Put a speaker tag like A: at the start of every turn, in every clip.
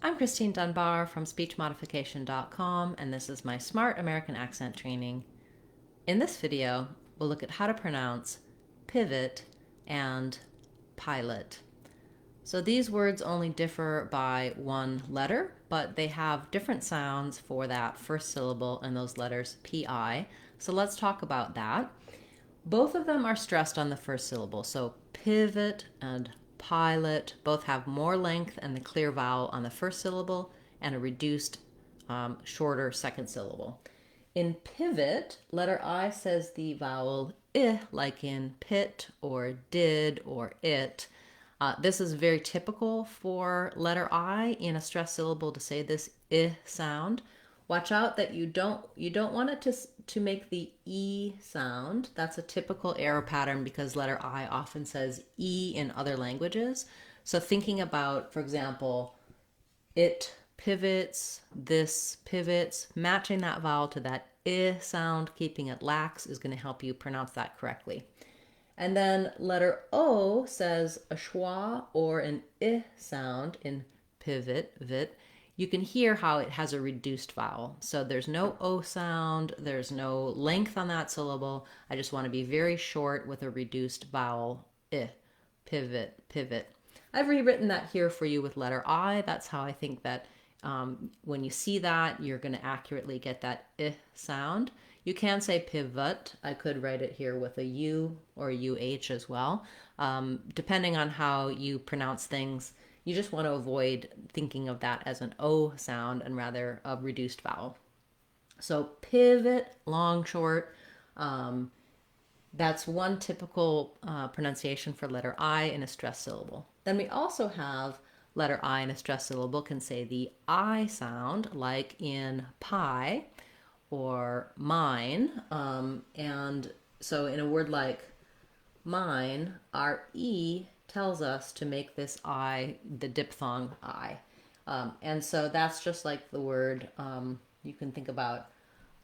A: I'm Christine Dunbar from SpeechModification.com, and this is my Smart American Accent training. In this video, we'll look at how to pronounce pivot and pilot. So these words only differ by one letter, but they have different sounds for that first syllable and those letters PI. So let's talk about that. Both of them are stressed on the first syllable. So pivot and pilot both have more length and the clear vowel on the first syllable and a reduced, shorter second syllable. In pivot, letter I says the vowel I, like in pit or did or it. This is very typical for letter I in a stressed syllable to say this I sound. Watch out that you don't want it to make the E sound. That's a typical error pattern because letter I often says E in other languages. So thinking about, for example, it pivots, this pivots, matching that vowel to that I sound, keeping it lax is going to help you pronounce that correctly. And then letter O says a schwa or an I sound in pivot, vit. You can hear how it has a reduced vowel. So there's no O sound, there's no length on that syllable. I just want to be very short with a reduced vowel, I, pivot, pivot. I've rewritten that here for you with letter I. That's how I think that when you see that, you're going to accurately get that I sound. You can say pivot. I could write it here with a U or a UH as well. Depending on how you pronounce things, you just want to avoid thinking of that as an O sound and rather a reduced vowel. So pivot, long, short. That's one typical pronunciation for letter I in a stressed syllable. Then we also have letter I in a stressed syllable can say the I sound, like in pie or mine. And so in a word like mine, our E tells us to make this I, the diphthong I. And so that's just like the word, you can think about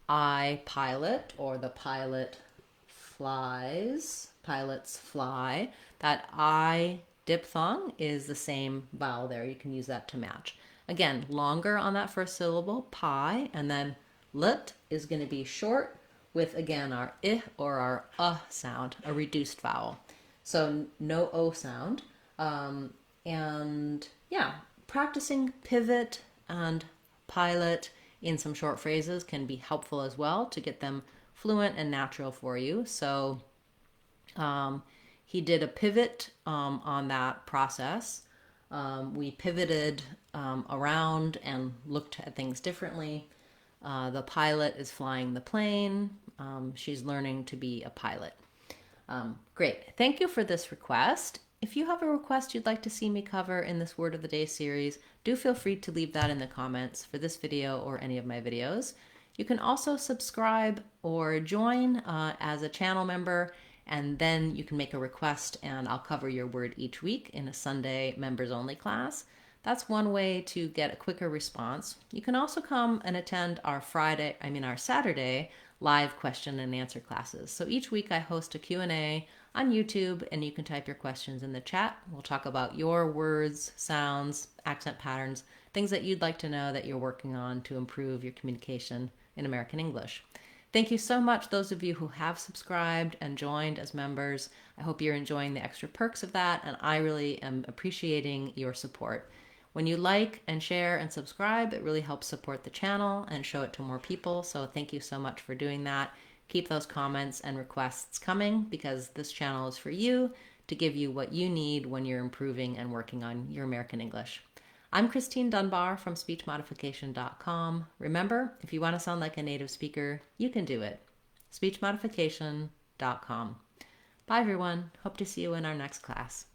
A: I pilot or the pilot flies, pilots fly. That I diphthong is the same vowel there. You can use that to match. Again, longer on that first syllable, pi, and then lit is going to be short with, again, our I or our sound, a reduced vowel. So no O sound. And yeah, practicing pivot and pilot in some short phrases can be helpful as well to get them fluent and natural for you. So he did a pivot on that process. We pivoted around and looked at things differently. The pilot is flying the plane. She's learning to be a pilot. Great. Thank you for this request. If you have a request you'd like to see me cover in this Word of the Day series, do feel free to leave that in the comments for this video or any of my videos. You can also subscribe or join as a channel member, and then you can make a request and I'll cover your word each week in a Sunday members only class. That's one way to get a quicker response. You can also come and attend our Saturday live question and answer classes. So each week I host a Q&A on YouTube and you can type your questions in the chat. We'll talk about your words, sounds, accent patterns, things that you'd like to know that you're working on to improve your communication in American English. Thank you so much, those of you who have subscribed and joined as members. I hope you're enjoying the extra perks of that, and I really am appreciating your support. When you like and share and subscribe, it really helps support the channel and show it to more people. So thank you so much for doing that. Keep those comments and requests coming because this channel is for you to give you what you need when you're improving and working on your American English. I'm Christine Dunbar from SpeechModification.com. Remember, if you want to sound like a native speaker, you can do it. SpeechModification.com. Bye everyone. Hope to see you in our next class.